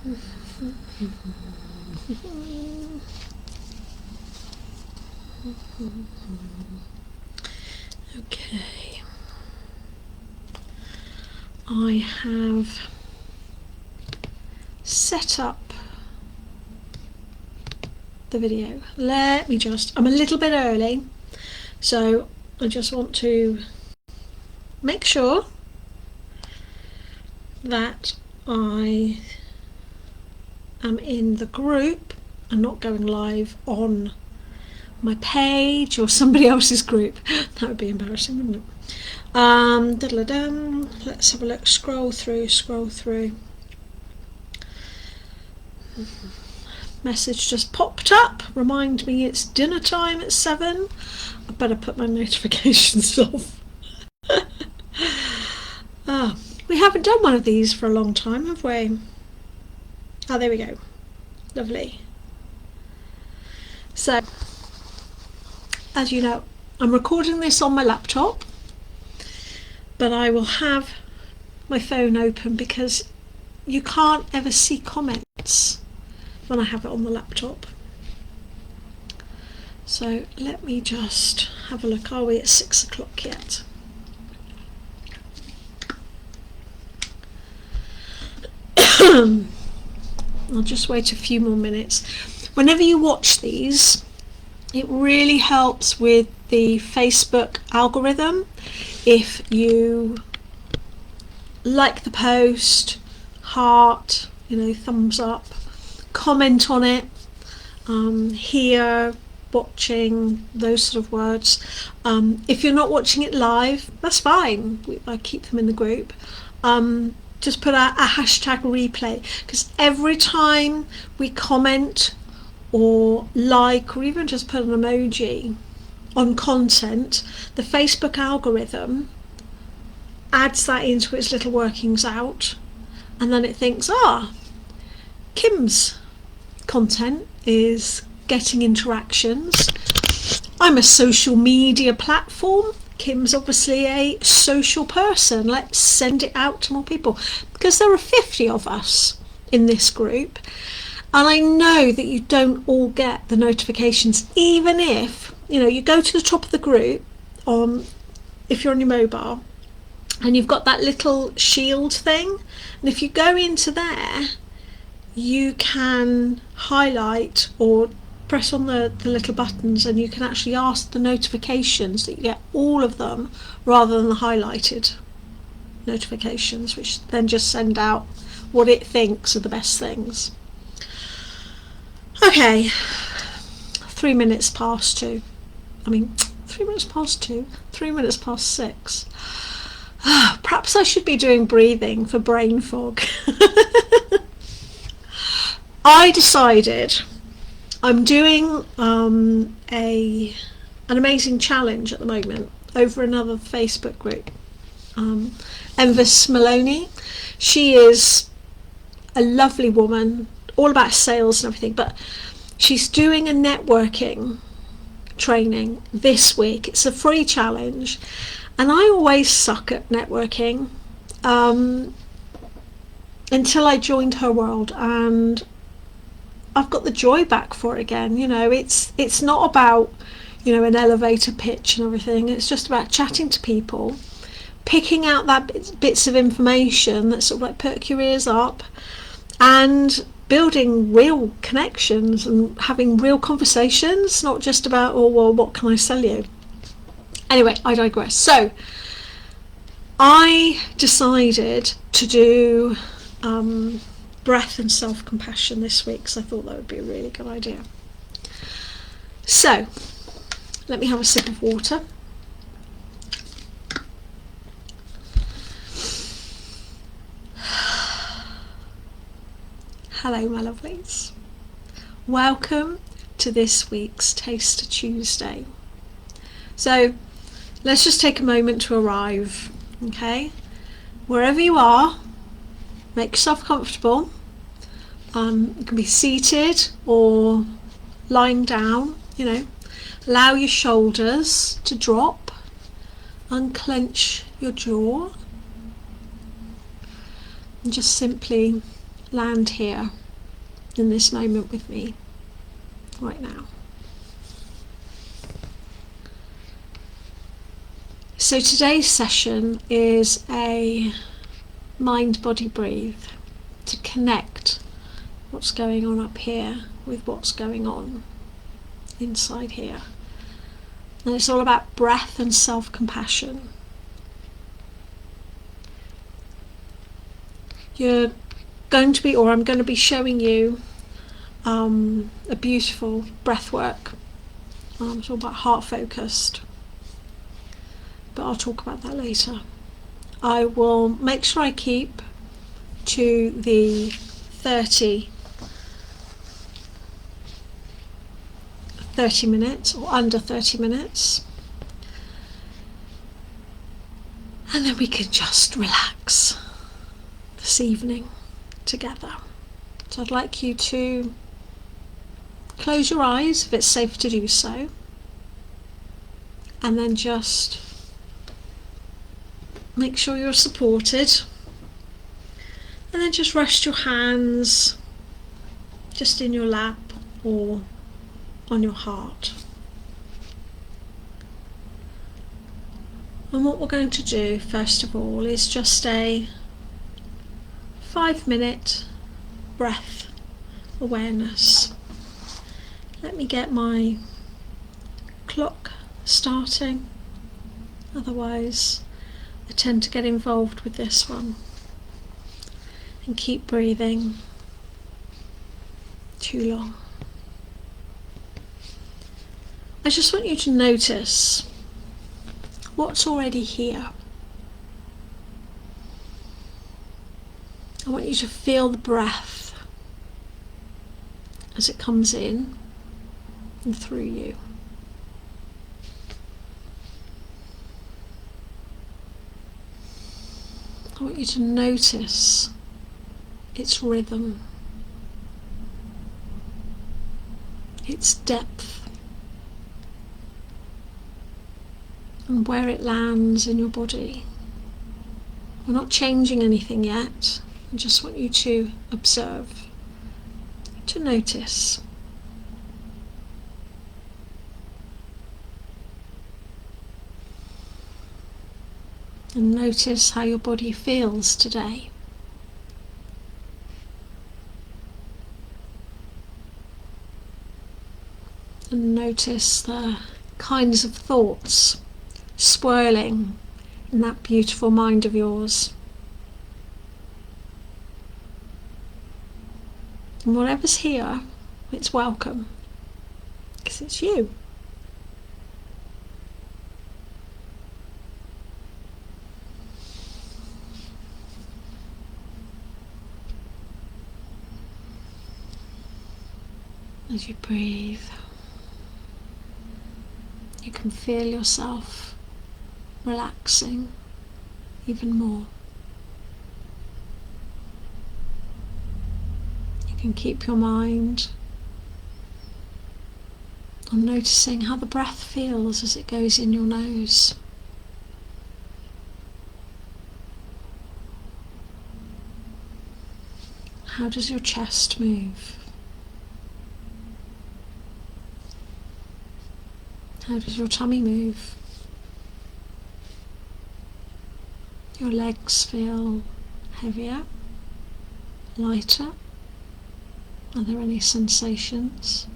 Okay, I have set up the video. Let me just, I'm a little bit early, so I just want to make sure that I am in the group and not going live on my page or somebody else's group. That would be embarrassing, wouldn't it? Let's have a look. Scroll through. Message just popped up. Remind me it's dinner time at 7. I better put my notifications off. We haven't done one of these for a long time, have we? Oh, there we go. Lovely. So, as you know, I'm recording this on my laptop, but I will have my phone open because you can't ever see comments when I have it on the laptop. So let me just have a look. Are we at 6 o'clock yet? I'll just wait a few more minutes. Whenever you watch these, it really helps with the Facebook algorithm. If you like the post, heart, thumbs up, comment on it, here, watching, those sort of words. If you're not watching it live, that's fine. I keep them in the group. Just put a hashtag replay, because every time we comment or like, or even just put an emoji on content, the Facebook algorithm adds that into its little workings out, and then it thinks, Kim's content is getting interactions. I'm a social media platform. Kim's obviously a social person. Let's send it out to more people, because there are 50 of us in this group, and I know that you don't all get the notifications, even if you go to the top of the group if you're on your mobile, and you've got that little shield thing, and if you go into there, you can highlight or press on the little buttons, and you can actually ask the notifications that you get all of them, rather than the highlighted notifications, which then just send out what it thinks are the best things. Okay, 3 minutes past 2. 3 minutes past 2, 3 minutes past 6. Perhaps I should be doing breathing for brain fog. I decided I'm doing an amazing challenge at the moment over another Facebook group. Envis Maloney, she is a lovely woman, all about sales and everything, but she's doing a networking training this week. It's a free challenge, and I always suck at networking until I joined her world, and I've got the joy back for it again. It's not about an elevator pitch and everything. It's just about chatting to people, picking out that bits of information that sort of like perk your ears up, and building real connections and having real conversations, not just about, what can I sell you? Anyway, I digress. So I decided to do breath and self-compassion this week, because I thought that would be a really good idea. So let me have a sip of water. Hello, my lovelies. Welcome to this week's Taster Tuesday. So let's just take a moment to arrive, okay? Wherever you are, make yourself comfortable. You can be seated or lying down, Allow your shoulders to drop, unclench your jaw, and just simply land here in this moment with me right now. So today's session is a mind, body, breathe to connect what's going on up here with what's going on inside here. And it's all about breath and self-compassion. I'm going to be showing you a beautiful breathwork. It's all about heart focused, but I'll talk about that later. I will make sure I keep to the 30 minutes or under 30 minutes, and then we can just relax this evening together. So I'd like you to close your eyes if it's safe to do so, and then just make sure you're supported, and then just rest your hands just in your lap or on your heart. And what we're going to do first of all is just a 5-minute breath awareness. Let me get my clock starting, otherwise I tend to get involved with this one. And keep breathing too long. I just want you to notice what's already here. I want you to feel the breath as it comes in and through you. I want you to notice its rhythm, its depth, and where it lands in your body. We're not changing anything yet. I just want you to observe, to notice. And notice how your body feels today. And notice the kinds of thoughts swirling in that beautiful mind of yours. And whatever's here, it's welcome, because it's you. As you breathe, you can feel yourself relaxing even more. You can keep your mind on noticing how the breath feels as it goes in your nose. How does your chest move? How does your tummy move? Your legs feel heavier, lighter? Are there any sensations?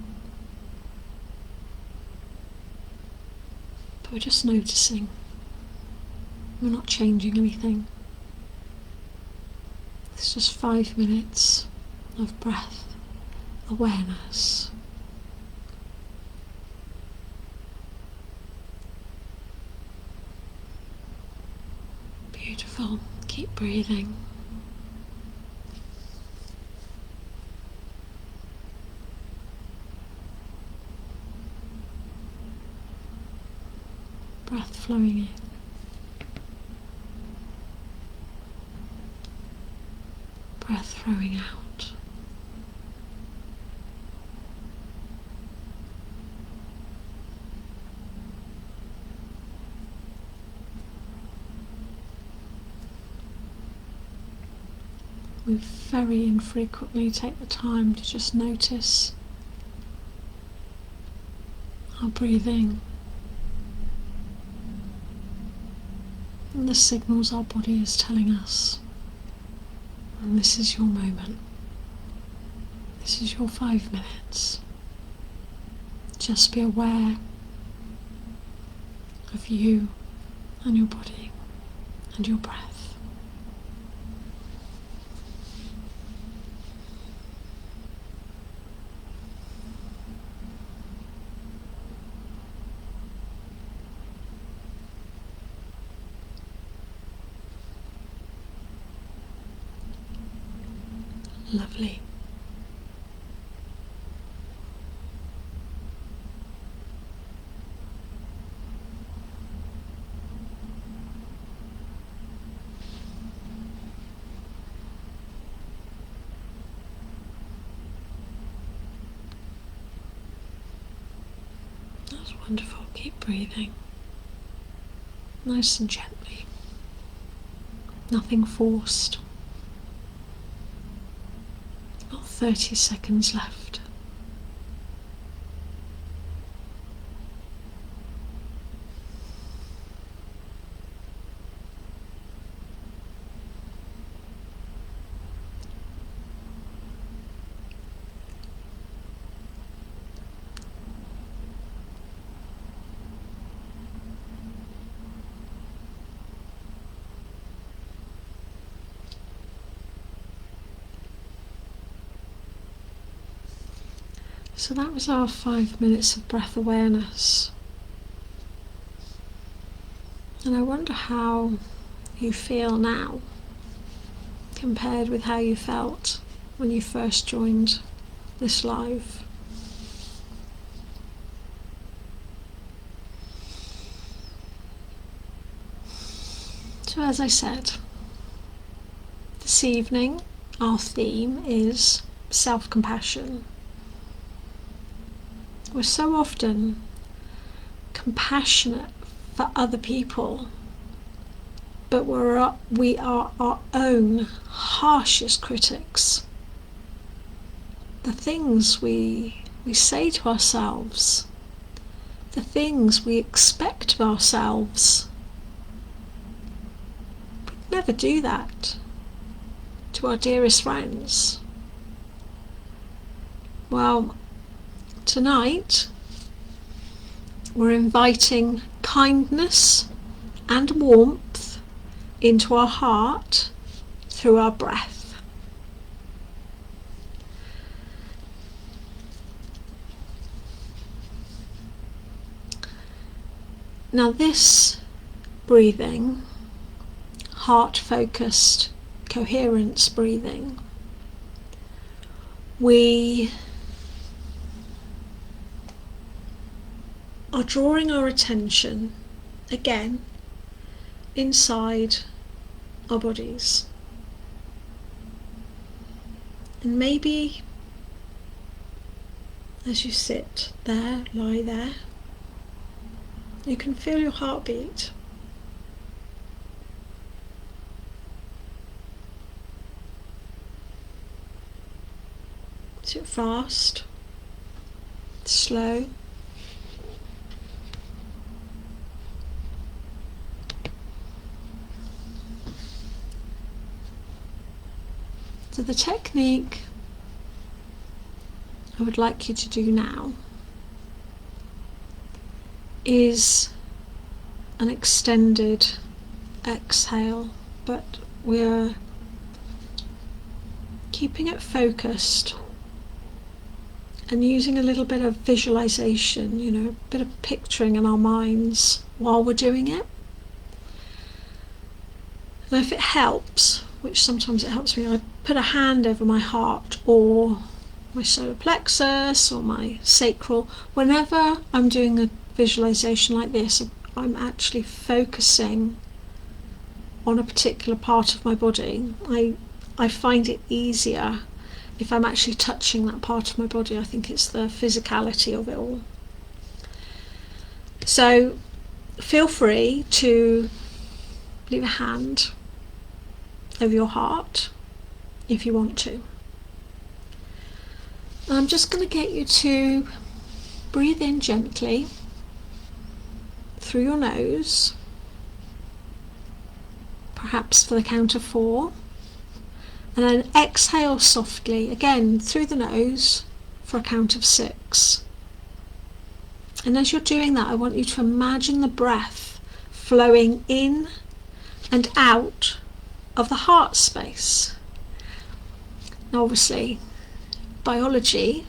But we're just noticing. We're not changing anything. It's just 5 minutes of breath awareness. Beautiful. Keep breathing. Breath flowing in. Breath flowing out. We've very infrequently take the time to just notice our breathing and the signals our body is telling us. And this is your moment. This is your 5 minutes. Just be aware of you and your body and your breath. Lovely. That's wonderful. Keep breathing. Nice and gently. Nothing forced. 30 seconds left. So that was our 5 minutes of breath awareness. And I wonder how you feel now compared with how you felt when you first joined this live. So as I said, this evening our theme is self-compassion. We're so often compassionate for other people, but we are our own harshest critics. The things we say to ourselves, the things we expect of ourselves, we'd never do that to our dearest friends. Well, tonight we're inviting kindness and warmth into our heart through our breath. Now this breathing, heart-focused coherence breathing, we are drawing our attention again inside our bodies. And maybe as you sit there, lie there, you can feel your heartbeat. Is it fast? Slow? So the technique I would like you to do now is an extended exhale, but we're keeping it focused and using a little bit of visualization, a bit of picturing in our minds while we're doing it. And if it helps, which sometimes it helps me, I put a hand over my heart or my solar plexus or my sacral. Whenever I'm doing a visualization like this, I'm actually focusing on a particular part of my body. I find it easier if I'm actually touching that part of my body. I think it's the physicality of it all. So feel free to leave a hand over your heart if you want to. I'm just going to get you to breathe in gently through your nose, perhaps for the count of 4, and then exhale softly again through the nose for a count of 6. And as you're doing that, I want you to imagine the breath flowing in and out of the heart space. Now obviously, biology,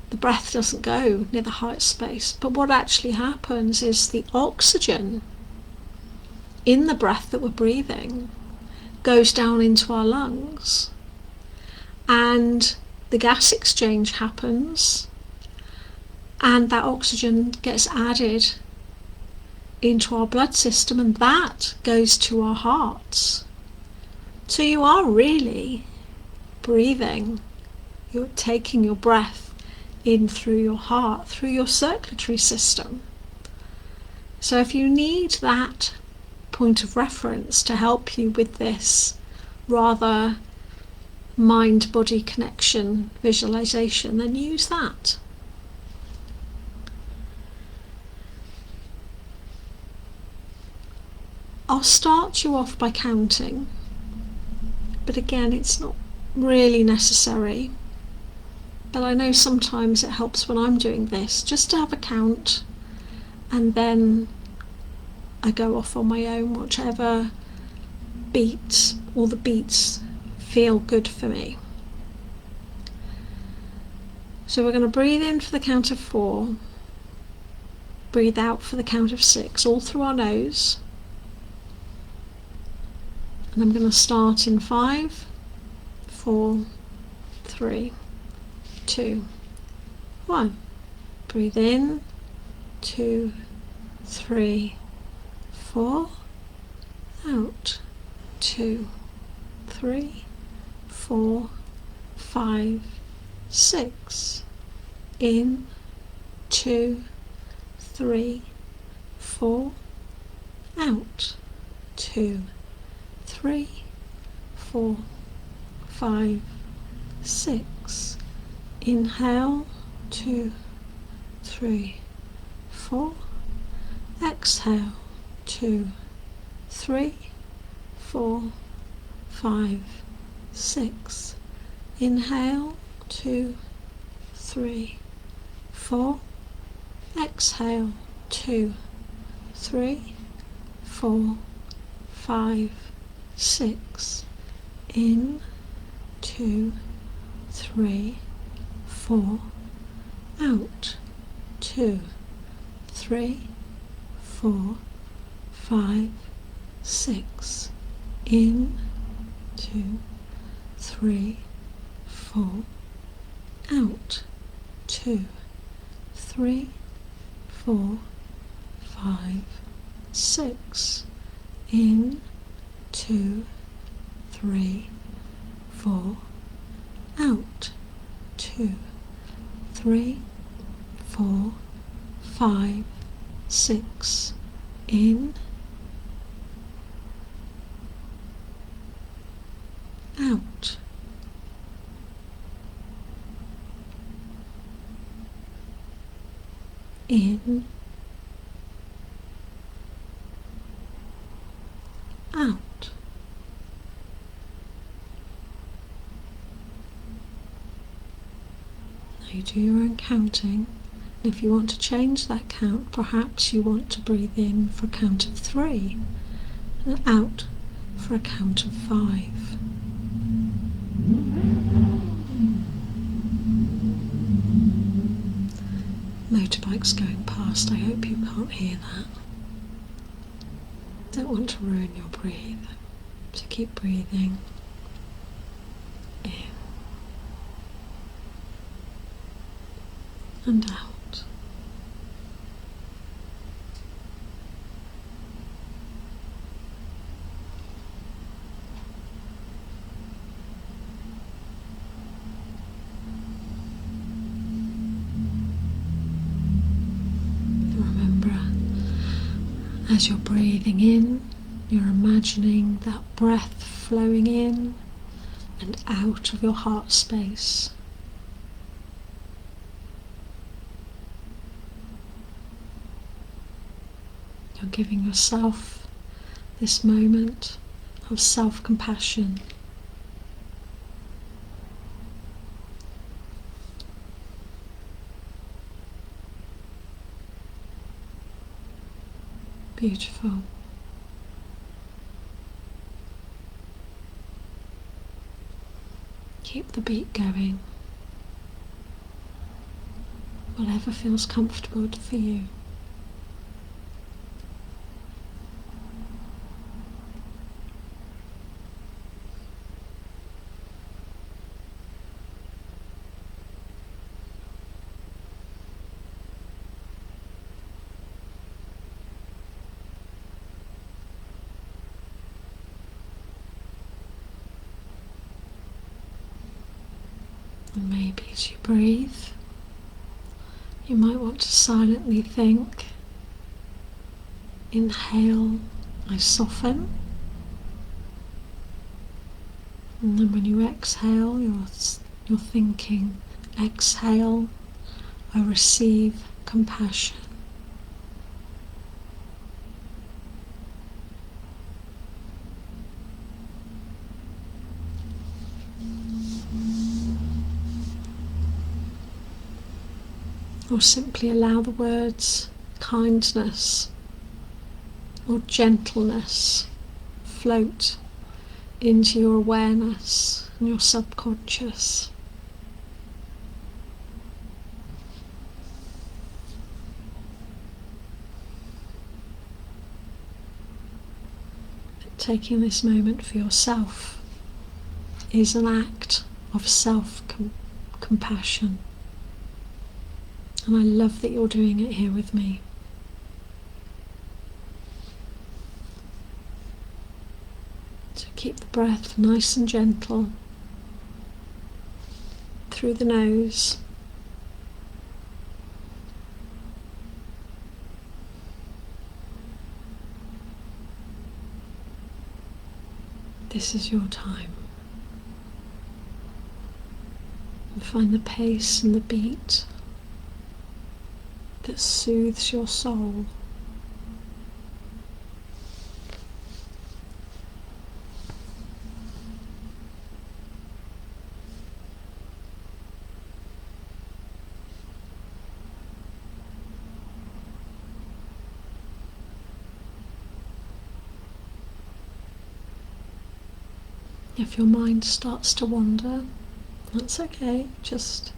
the breath doesn't go near the heart space, but what actually happens is the oxygen in the breath that we're breathing goes down into our lungs, and the gas exchange happens, and that oxygen gets added into our blood system, and that goes to our hearts. So you are really breathing, you're taking your breath in through your heart, through your circulatory system. So if you need that point of reference to help you with this rather mind-body connection visualization, then use that. I'll start you off by counting, but again, it's not really necessary. But I know sometimes it helps when I'm doing this just to have a count, and then I go off on my own, whichever beats, all the beats feel good for me. So we're going to breathe in for the count of 4, breathe out for the count of 6, all through our nose. And I'm going to start in 5, 4, 3, 2, 1. Breathe in, 2, 3, 4. Out, 2, 3, 4, 5, 6. In, 2, 3, 4. Out, 2, 3, 4, 5, 6. Inhale, 2, 3, 4. Exhale, 2, 3, 4, 5, 6. Inhale, 2, 3, 4. Exhale, 2, 3, 4, 5, 6. In, 2, 3, 4. Out, 2, 3, 4, 5, 6. In, 2, 3, 4. Out, 2, 3, 4, 5, 6. In, 2, 3, 4. Out, 2, 3, 4, 5, 6. In, out. In, out. Now you do your own counting, and if you want to change that count, perhaps you want to breathe in for a count of 3 and out for a count of 5. Motorbikes going past, I hope you can't hear that. Don't want to ruin your breathe, so keep breathing in and out. As you're breathing in, you're imagining that breath flowing in and out of your heart space. You're giving yourself this moment of self-compassion. Beautiful. Keep the beat going. Whatever feels comfortable for you. And maybe as you breathe, you might want to silently think, inhale, I soften. And then when you exhale, you're thinking, exhale, I receive compassion. Or simply allow the words kindness or gentleness float into your awareness and your subconscious. Taking this moment for yourself is an act of self-compassion. And I love that you're doing it here with me. So keep the breath nice and gentle through the nose. This is your time. And find the pace and the beat that soothes your soul. If your mind starts to wander, that's okay. Just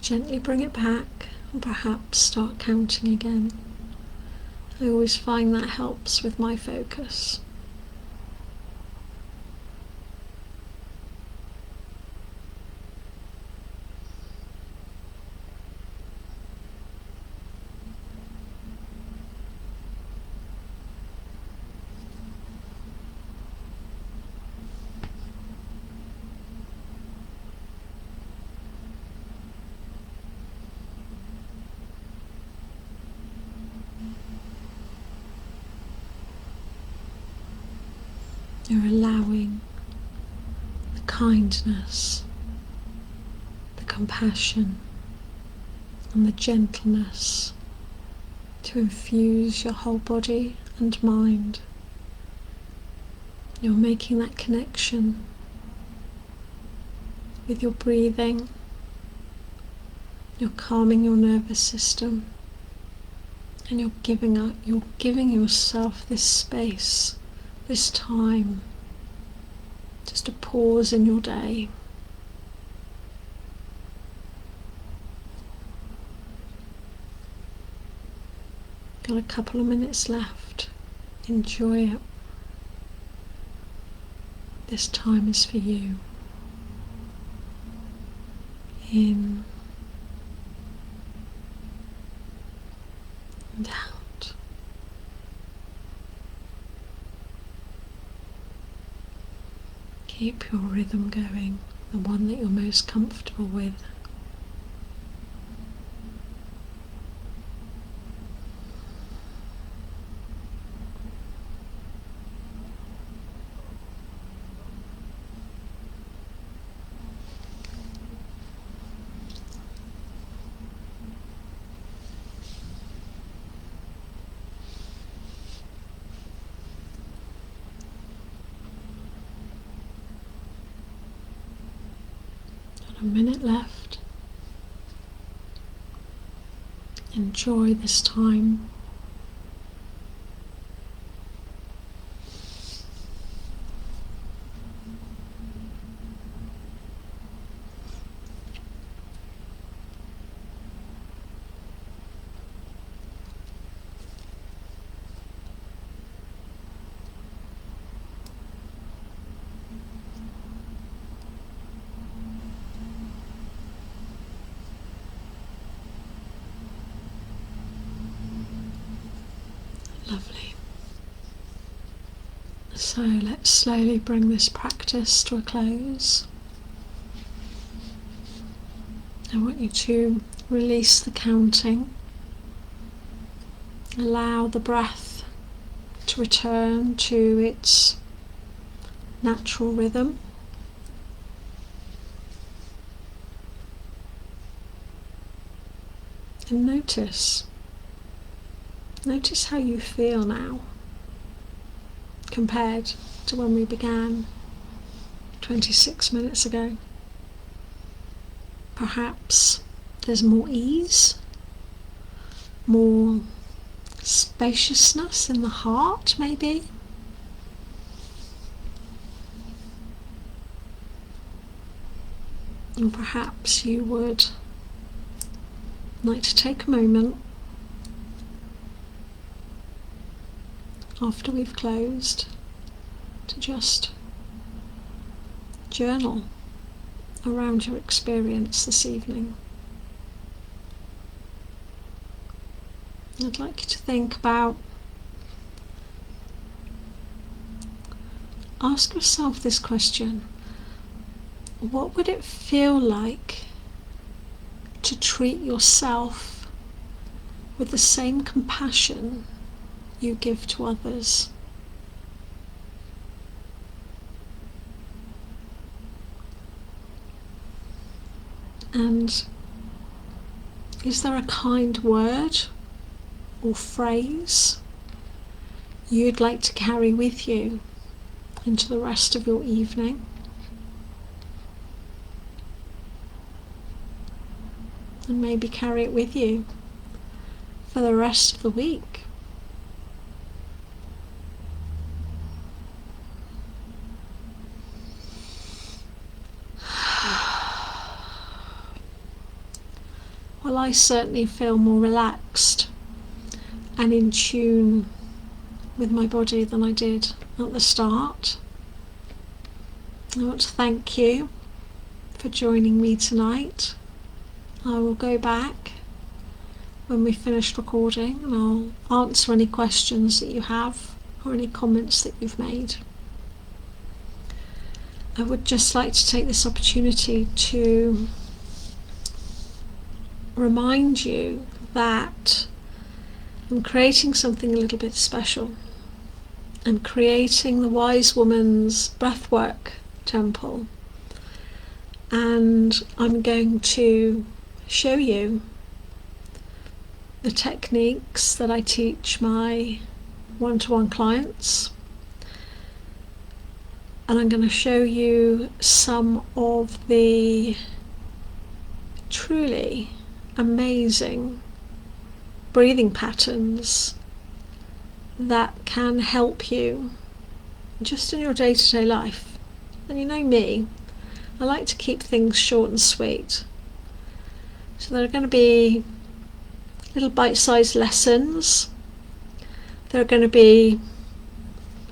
gently bring it back and perhaps start counting again. I always find that helps with my focus. You're allowing the kindness, the compassion, and the gentleness to infuse your whole body and mind. You're making that connection with your breathing. You're calming your nervous system, and you're giving yourself this space, this time, just a pause in your day. Got a couple of minutes left. Enjoy it. This time is for you. In and out. Keep your rhythm going, the one that you're most comfortable with. Got a minute left. Enjoy this time. Lovely. So let's slowly bring this practice to a close. I want you to release the counting. Allow the breath to return to its natural rhythm. And notice how you feel now compared to when we began 26 minutes ago. Perhaps there's more ease, more spaciousness in the heart, maybe. And perhaps you would like to take a moment after we've closed to just journal around your experience this evening. I'd like you to think about, ask yourself this question: what would it feel like to treat yourself with the same compassion you give to others? And is there a kind word or phrase you'd like to carry with you into the rest of your evening? And maybe carry it with you for the rest of the week. Well, I certainly feel more relaxed and in tune with my body than I did at the start. I want to thank you for joining me tonight. I will go back when we've finished recording and I'll answer any questions that you have or any comments that you've made. I would just like to take this opportunity to remind you that I'm creating something a little bit special. I'm creating the Wise Woman's Breathwork Temple, and I'm going to show you the techniques that I teach my one-to-one clients, and I'm going to show you some of the truly amazing breathing patterns that can help you just in your day-to-day life. And you know me, I like to keep things short and sweet. So there are going to be little bite-sized lessons. There are going to be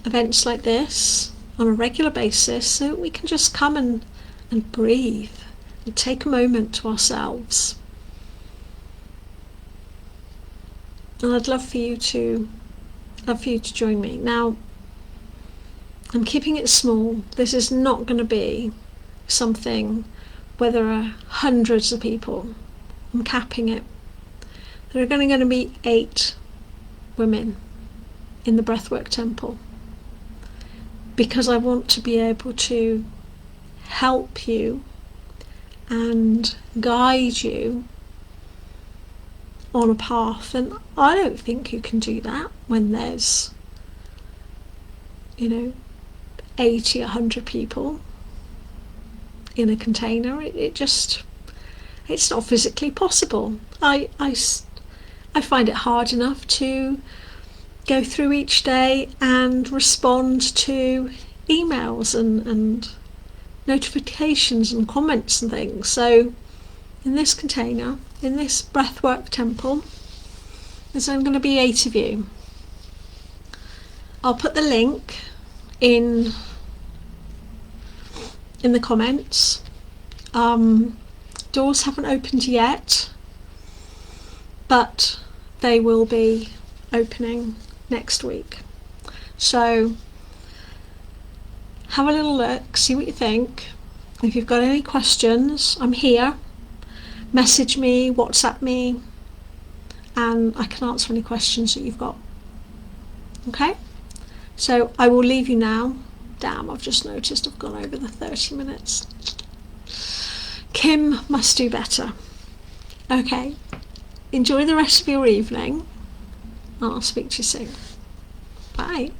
events like this on a regular basis, so we can just come and breathe and take a moment to ourselves. And I'd love for you to join me. Now, I'm keeping it small. This is not going to be something where there are hundreds of people. I'm capping it. There are going to be 8 women in the Breathwork Temple, because I want to be able to help you and guide you on a path. And I don't think you can do that when there's 80, 100 people. in a container. It's not physically possible. I find it hard enough to go through each day and respond to emails and notifications and comments and things. So in this container, in this Breathwork temple, there's only going to be 8 of you. I'll put the link in the comments. Doors haven't opened yet, but they will be opening next week. So have a little look, see what you think. If you've got any questions, I'm here. Message me, WhatsApp me, and I can answer any questions that you've got. Okay? So I will leave you now. Damn, I've just noticed I've gone over the 30 minutes. Kim must do better. Okay. Enjoy the rest of your evening. I'll speak to you soon. Bye.